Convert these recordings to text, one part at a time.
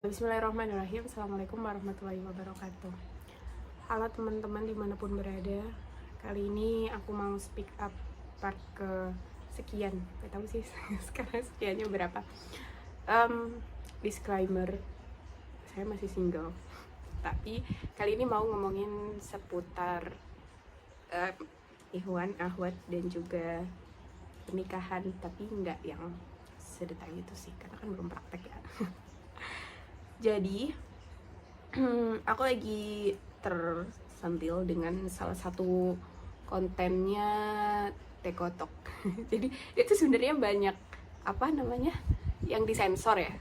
Bismillahirrahmanirrahim. Assalamualaikum warahmatullahi wabarakatuh. Halo teman-teman dimanapun berada. Kali ini aku mau speak up part ke sekian. Gak tahu sih sekarang sekiannya berapa. Disclaimer, saya masih single. Tapi kali ini mau ngomongin seputar Ikhwan, Akhwat dan juga pernikahan. Tapi nggak yang sedetail itu sih, karena kan belum praktek ya. Jadi aku lagi tersentil dengan salah satu kontennya Tekotok. Jadi itu sebenarnya banyak yang disensor ya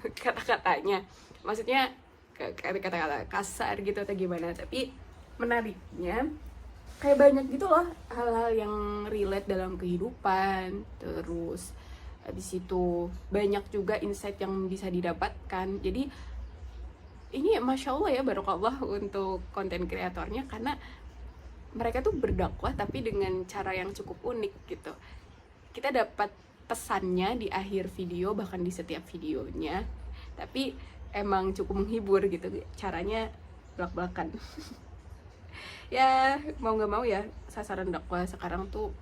kata-katanya. Maksudnya kata-kata kasar gitu atau gimana. Tapi menariknya kayak banyak gitu loh hal-hal yang relate dalam kehidupan. Terus habis itu banyak juga insight yang bisa didapatkan. Jadi ini Masya Allah ya, barokallah untuk konten kreatornya, karena mereka tuh berdakwah tapi dengan cara yang cukup unik gitu. Kita dapat pesannya di akhir video, bahkan di setiap videonya, tapi emang cukup menghibur gitu, caranya belak-belakan. Ya mau gak mau ya, sasaran dakwah sekarang tuh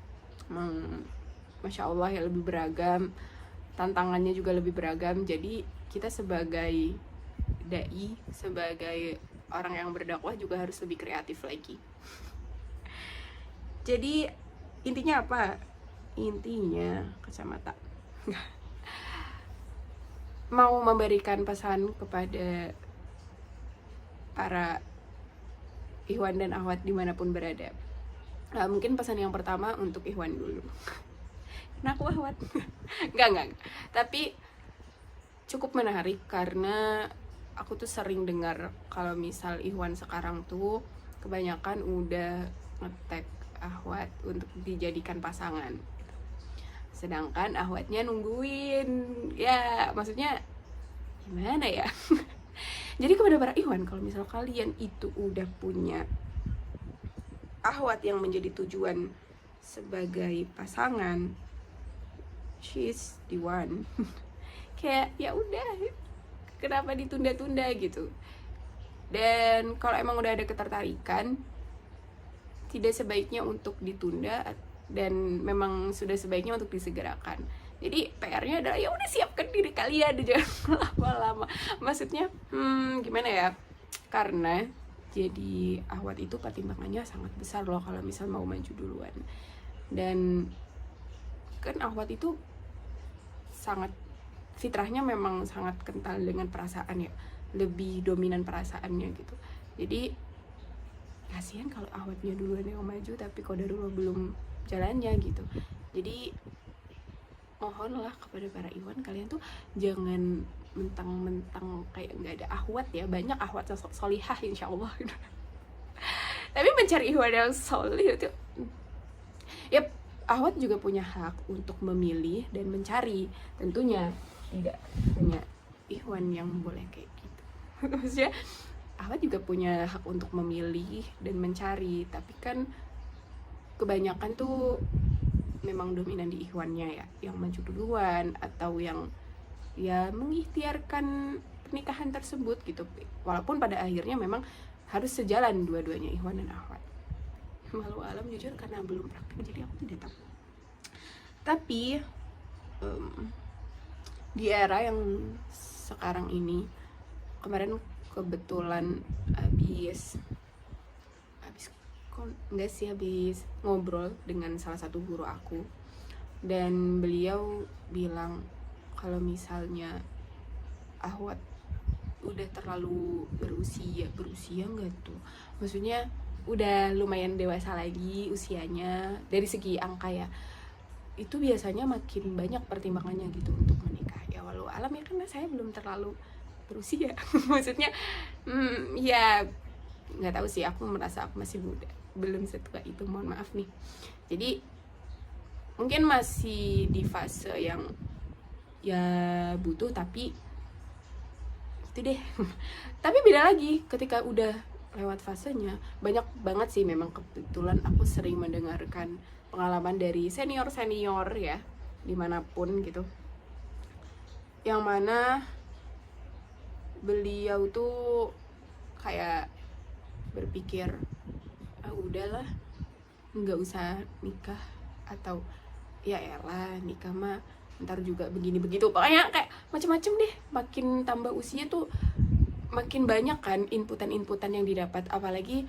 Masya Allah ya, lebih beragam, tantangannya juga lebih beragam. Jadi kita sebagai dai, sebagai orang yang berdakwah juga harus lebih kreatif lagi. Jadi intinya apa? Intinya kacamata mau memberikan pesan kepada para ikhwan dan akhwat dimanapun berada. Mungkin pesan yang pertama untuk ikhwan dulu. Nah, aku akhwat. Enggak. Tapi cukup menarik karena aku tuh sering dengar kalau misal ikhwan sekarang tuh kebanyakan udah nge-tag akhwat untuk dijadikan pasangan. Sedangkan akhwatnya nungguin. Ya, maksudnya gimana ya? Jadi kepada para ikhwan, kalau misal kalian itu udah punya akhwat yang menjadi tujuan sebagai pasangan, she's the one. Kayak ya udah, kenapa ditunda-tunda gitu. Dan kalau emang udah ada ketertarikan, tidak sebaiknya untuk ditunda, dan memang sudah sebaiknya untuk disegerakan. Jadi PR-nya adalah ya udah, siapkan diri kalian, jangan lama-lama. Maksudnya gimana ya, karena jadi akhwat itu pertimbangannya sangat besar loh kalau misal mau maju duluan. Dan kan akhwat itu sangat, fitrahnya memang sangat kental dengan perasaan ya, lebih dominan perasaannya gitu. Jadi kasihan kalau akhwatnya duluan yang maju tapi qadarullah belum jalannya gitu. Jadi mohonlah kepada para ikhwan, kalian tuh jangan mentang-mentang kayak nggak ada akhwat ya, banyak akhwat solihah insyaallah. Tapi mencari ikhwan yang solih itu ya, akhwat juga punya hak untuk memilih dan mencari, tentunya tidak hanya ikhwan yang boleh kayak gitu. Maksudnya akhwat juga punya hak untuk memilih dan mencari, tapi kan kebanyakan tuh memang dominan di ikhwannya ya, yang maju duluan atau yang ya mengikhtiarkan pernikahan tersebut gitu. Walaupun pada akhirnya memang harus sejalan dua-duanya, ikhwan dan akhwat. Walau alam jujur karena belum praktik jadi aku tidak tahu. Tapi di era yang sekarang ini, kemarin kebetulan habis ngobrol dengan salah satu guru aku, dan beliau bilang kalau misalnya akhwat udah terlalu berusia enggak tuh, maksudnya udah lumayan dewasa lagi usianya dari segi angka ya, itu biasanya makin banyak pertimbangannya gitu untuk menikah. Ya walau alam ya, karena saya belum terlalu berusia. Maksudnya ya nggak tahu sih, aku merasa aku masih muda, belum setua itu, mohon maaf nih. Jadi mungkin masih di fase yang ya butuh, tapi itu deh. Tapi beda lagi ketika udah lewat fasenya. Banyak banget sih, memang kebetulan aku sering mendengarkan pengalaman dari senior-senior ya, dimanapun gitu, yang mana beliau tuh kayak berpikir, udahlah, nggak usah nikah, atau ya elah nikah mah ntar juga begini begitu, pokoknya kayak macam-macam deh. Makin tambah usia tuh makin banyak kan inputan yang didapat, apalagi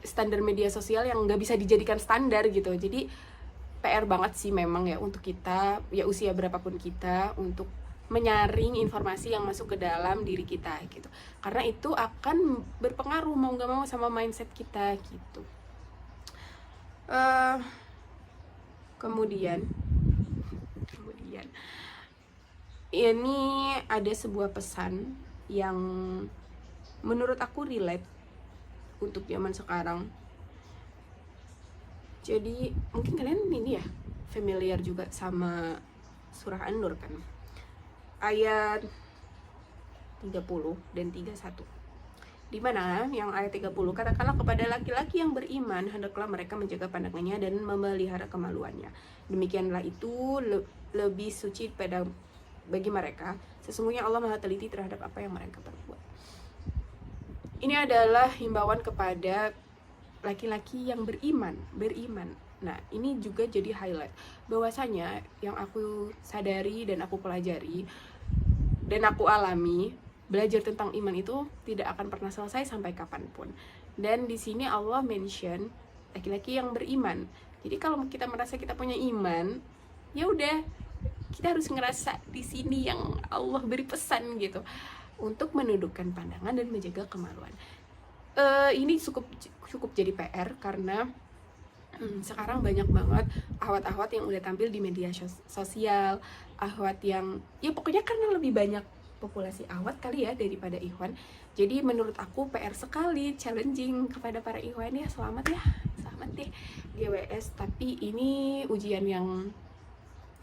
standar media sosial yang nggak bisa dijadikan standar gitu. Jadi PR banget sih memang ya untuk kita, ya usia berapapun kita, untuk menyaring informasi yang masuk ke dalam diri kita gitu, karena itu akan berpengaruh mau nggak mau sama mindset kita gitu. Kemudian ini ada sebuah pesan yang menurut aku relate untuk zaman sekarang. Jadi mungkin kalian ini ya familiar juga sama surah An-Nur kan, ayat 30 dan 31, di mana yang ayat 30, katakanlah kepada laki-laki yang beriman, hendaklah mereka menjaga pandangannya dan memelihara kemaluannya. Demikianlah itu lebih suci bagi mereka. Sesungguhnya Allah Maha teliti terhadap apa yang mereka perbuat. Ini adalah himbauan kepada laki-laki yang beriman. Nah, ini juga jadi highlight bahwasanya yang aku sadari dan aku pelajari dan aku alami, belajar tentang iman itu tidak akan pernah selesai sampai kapanpun. Dan di sini Allah mention laki-laki yang beriman. Jadi kalau kita merasa kita punya iman, ya udah, kita harus ngerasa di sini yang Allah beri pesan gitu, untuk menundukkan pandangan dan menjaga kemaluan. Ini cukup jadi PR karena sekarang banyak banget ahwat-ahwat yang udah tampil di media sosial, ahwat yang ya pokoknya karena lebih banyak populasi ahwat kali ya daripada ikhwan. Jadi menurut aku PR sekali, challenging kepada para ikhwan ya. Selamat deh GWS. Tapi ini ujian yang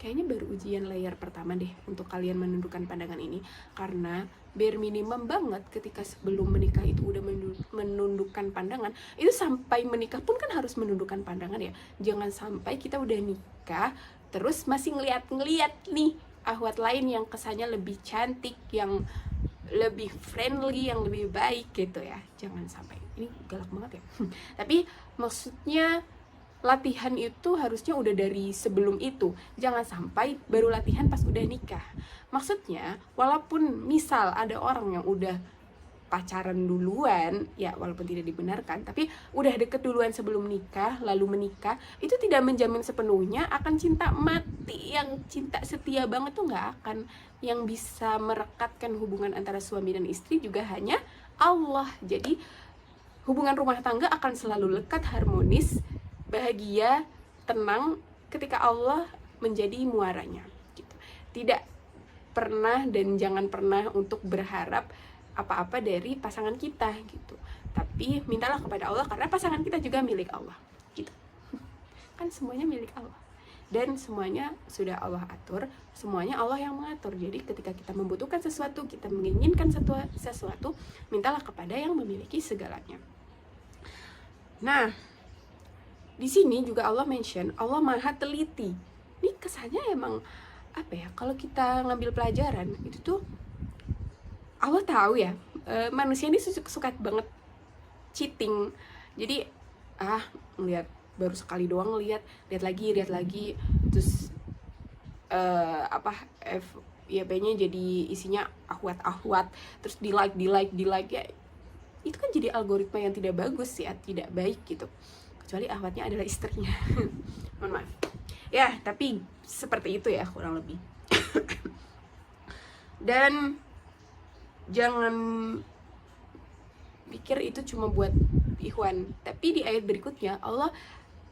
kayaknya baru ujian layer pertama deh untuk kalian menundukkan pandangan ini, karena bare minimum banget ketika sebelum menikah itu udah menundukkan pandangan. Itu sampai menikah pun kan harus menundukkan pandangan ya. Jangan sampai kita udah nikah terus masih ngeliat nih ahwat lain yang kesannya lebih cantik, yang lebih friendly, yang lebih baik gitu ya. Jangan sampai. Ini galak banget ya. Tapi maksudnya latihan itu harusnya udah dari sebelum itu. Jangan sampai baru latihan pas udah nikah. Maksudnya, walaupun misal ada orang yang udah pacaran duluan, ya walaupun tidak dibenarkan, tapi udah deket duluan sebelum nikah, lalu menikah, itu tidak menjamin sepenuhnya akan cinta mati. Yang cinta setia banget tuh nggak akan. Yang bisa merekatkan hubungan antara suami dan istri juga hanya Allah. Jadi, hubungan rumah tangga akan selalu lekat, harmonis, bahagia, tenang ketika Allah menjadi muaranya gitu. Tidak pernah dan jangan pernah untuk berharap apa-apa dari pasangan kita gitu. Tapi mintalah kepada Allah karena pasangan kita juga milik Allah gitu. Kan semuanya milik Allah. Dan semuanya sudah Allah atur, semuanya Allah yang mengatur. Jadi ketika kita membutuhkan sesuatu, kita menginginkan sesuatu, mintalah kepada yang memiliki segalanya. Nah, di sini juga Allah mention Allah Maha teliti. Ini kesannya emang apa ya, kalau kita ngambil pelajaran itu tuh Allah tahu ya, manusia ini suka banget cheating. Jadi ngeliat baru sekali doang lihat lagi terus FYP-nya jadi isinya ahwat, terus di like ya. Itu kan jadi algoritma yang tidak bagus ya, tidak baik gitu. Kecuali ahwatnya adalah istrinya. Mohon maaf ya, tapi seperti itu ya kurang lebih. Dan jangan pikir itu cuma buat ikhwan, tapi di ayat berikutnya Allah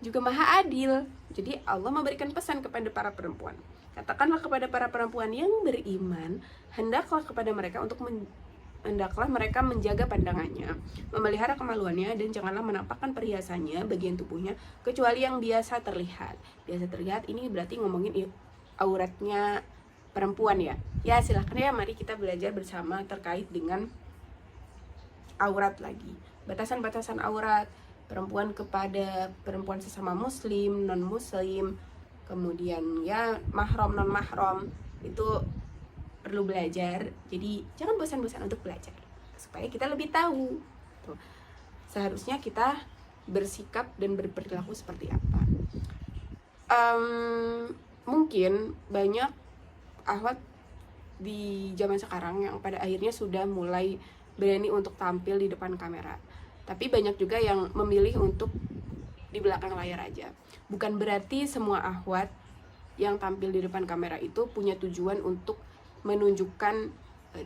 juga Maha Adil. Jadi Allah memberikan pesan kepada para perempuan, katakanlah kepada para perempuan yang beriman, hendaklah mereka menjaga pandangannya, memelihara kemaluannya, dan janganlah menampakkan perhiasannya bagian tubuhnya kecuali yang biasa terlihat. Biasa terlihat ini berarti ngomongin auratnya perempuan ya. Ya silahkan ya, mari kita belajar bersama terkait dengan aurat lagi. Batasan-batasan aurat perempuan kepada perempuan sesama muslim, non muslim, kemudian ya mahram, non mahram, itu perlu belajar, jadi jangan bosan-bosan untuk belajar supaya kita lebih tahu tuh, seharusnya kita bersikap dan berperilaku seperti apa. Mungkin banyak akhwat di zaman sekarang yang pada akhirnya sudah mulai berani untuk tampil di depan kamera, tapi banyak juga yang memilih untuk di belakang layar aja. Bukan berarti semua akhwat yang tampil di depan kamera itu punya tujuan untuk menunjukkan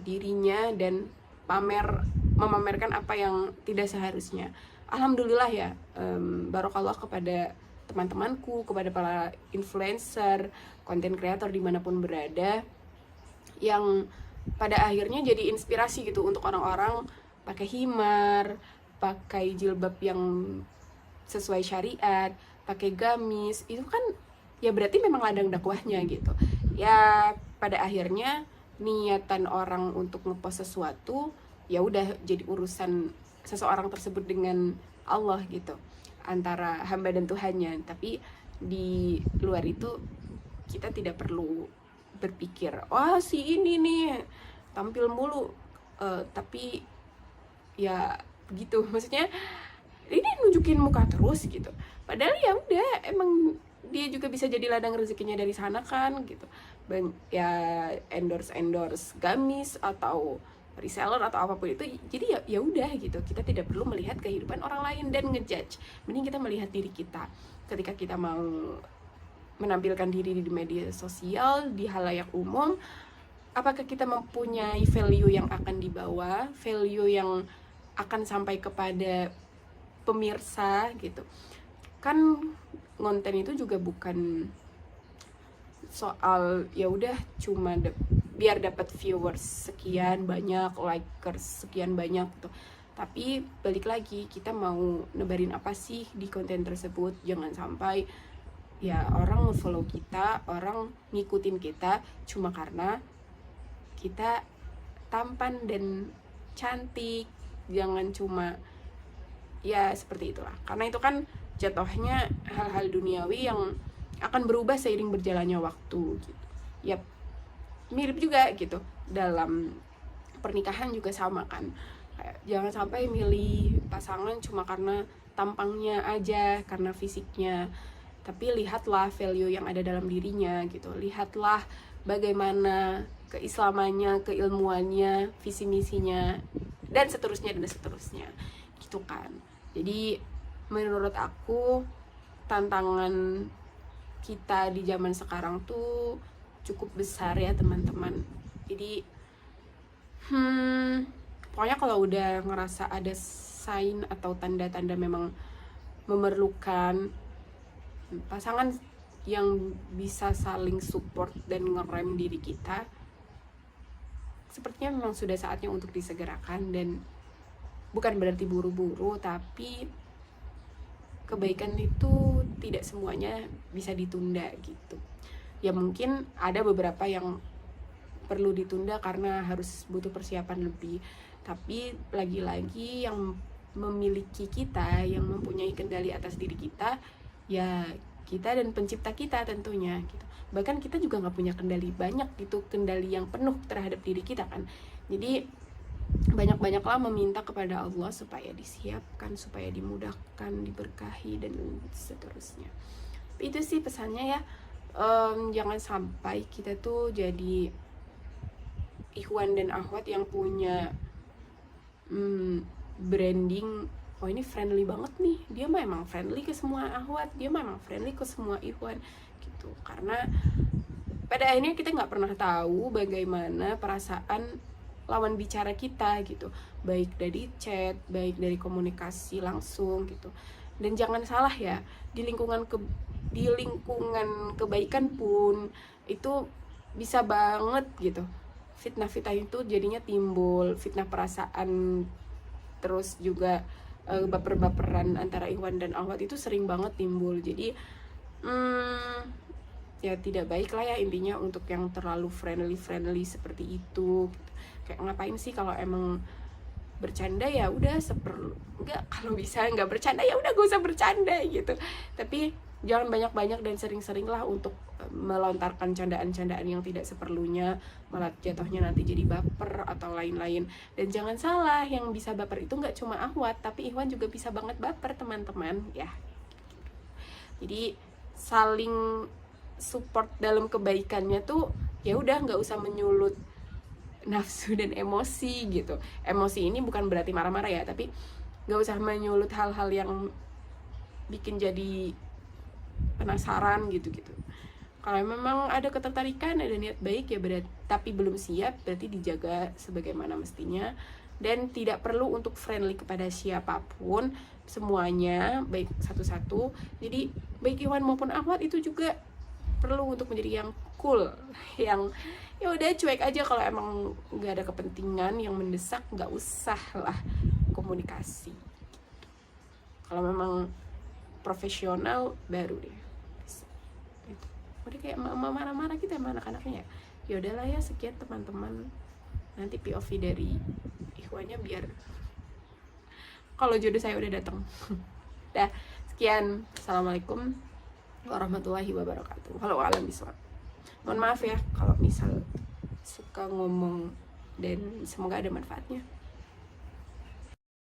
dirinya dan memamerkan apa yang tidak seharusnya. Alhamdulillah ya, barokallah kepada teman-temanku, kepada para influencer, konten kreator dimanapun berada, yang pada akhirnya jadi inspirasi gitu untuk orang-orang pakai himar, pakai jilbab yang sesuai syariat, pakai gamis. Itu kan ya berarti memang ladang dakwahnya gitu. Ya pada akhirnya niatan orang untuk ngepost sesuatu ya udah jadi urusan seseorang tersebut dengan Allah gitu, antara hamba dan Tuhannya. Tapi di luar itu kita tidak perlu berpikir, wah si ini nih tampil mulu, tapi ya begitu, maksudnya ini nunjukin muka terus gitu. Padahal ya udah, emang dia juga bisa jadi ladang rezekinya dari sana kan gitu. Ya endorse gamis atau reseller atau apapun itu, jadi ya udah gitu, kita tidak perlu melihat kehidupan orang lain dan ngejudge. Mending kita melihat diri kita ketika kita mau menampilkan diri di media sosial, di halayak umum. Apakah kita mempunyai value yang akan dibawa, value yang akan sampai kepada pemirsa gitu. Kan konten itu juga bukan soal ya udah cuma biar dapat viewers sekian banyak, likers sekian banyak gitu. Tapi balik lagi, kita mau nebarin apa sih di konten tersebut. Jangan sampai ya orang nge-follow kita, orang ngikutin kita cuma karena kita tampan dan cantik. Jangan cuma ya seperti itulah, karena itu kan jatuhnya hal-hal duniawi yang akan berubah seiring berjalannya waktu gitu. Ya mirip juga gitu dalam pernikahan juga sama kan. Kayak, jangan sampai milih pasangan cuma karena tampangnya aja, karena fisiknya, tapi lihatlah value yang ada dalam dirinya gitu. Lihatlah bagaimana keislamannya, keilmuannya, visi misinya, dan seterusnya gitu kan. Jadi menurut aku tantangan kita di zaman sekarang tuh cukup besar ya teman-teman. Jadi pokoknya kalau udah ngerasa ada sign atau tanda-tanda memang memerlukan pasangan yang bisa saling support dan ngerem diri kita, sepertinya memang sudah saatnya untuk disegerakan. Dan bukan berarti buru-buru, tapi kebaikan itu tidak semuanya bisa ditunda gitu. Ya mungkin ada beberapa yang perlu ditunda karena harus butuh persiapan lebih, tapi lagi-lagi yang memiliki kita, yang mempunyai kendali atas diri kita, ya kita dan pencipta kita tentunya gitu. Bahkan kita juga nggak punya kendali banyak gitu, kendali yang penuh terhadap diri kita kan. Jadi banyak-banyaklah meminta kepada Allah supaya disiapkan, supaya dimudahkan, diberkahi, dan seterusnya. Itu sih pesannya ya. Jangan sampai kita tuh jadi ikhwan dan akhwat yang punya branding, oh ini friendly banget nih, dia mah emang friendly ke semua akhwat, dia mah emang friendly ke semua ikhwan gitu. Karena pada akhirnya kita nggak pernah tahu bagaimana perasaan lawan bicara kita gitu, baik dari chat, baik dari komunikasi langsung gitu. Dan jangan salah ya, di lingkungan kebaikan pun itu bisa banget gitu fitnah-fitnah itu jadinya timbul, fitnah perasaan, terus juga baper-baperan antara ikhwan dan akhwat itu sering banget timbul. Jadi ya tidak baik lah ya intinya untuk yang terlalu friendly seperti itu gitu. Kayak ngapain sih kalau emang bercanda ya udah enggak, kalau bisa nggak bercanda ya udah gak usah bercanda gitu. Tapi jangan banyak-banyak dan sering-sering lah untuk melontarkan candaan-candaan yang tidak seperlunya, malah jatuhnya nanti jadi baper atau lain-lain. Dan jangan salah, yang bisa baper itu nggak cuma Ahwat, tapi Ikhwan juga bisa banget baper teman-teman ya. Jadi saling support dalam kebaikannya tuh ya udah, nggak usah menyulut nafsu dan emosi gitu. Emosi ini bukan berarti marah-marah ya, tapi nggak usah menyulut hal-hal yang bikin jadi penasaran gitu-gitu. Kalau memang ada ketertarikan, ada niat baik ya berarti, tapi belum siap, berarti dijaga sebagaimana mestinya. Dan tidak perlu untuk friendly kepada siapapun, semuanya baik satu-satu. Jadi baik Ikhwan maupun Ahwat itu juga perlu untuk menjadi yang cool, yang ya udah cuek aja. Kalau emang nggak ada kepentingan yang mendesak, nggak usah lah komunikasi. Kalau memang profesional baru deh gitu. Udah kayak mama marah-marah gitu sama anak-anaknya ya. Ya udahlah ya, sekian teman-teman. Nanti POV dari Ikhwannya biar kalau jodoh saya udah datang. Dah, sekian. Assalamualaikum warahmatullahi wabarakatuh. Halo alam biswa. Mohon maaf ya kalau misal suka ngomong, dan semoga ada manfaatnya.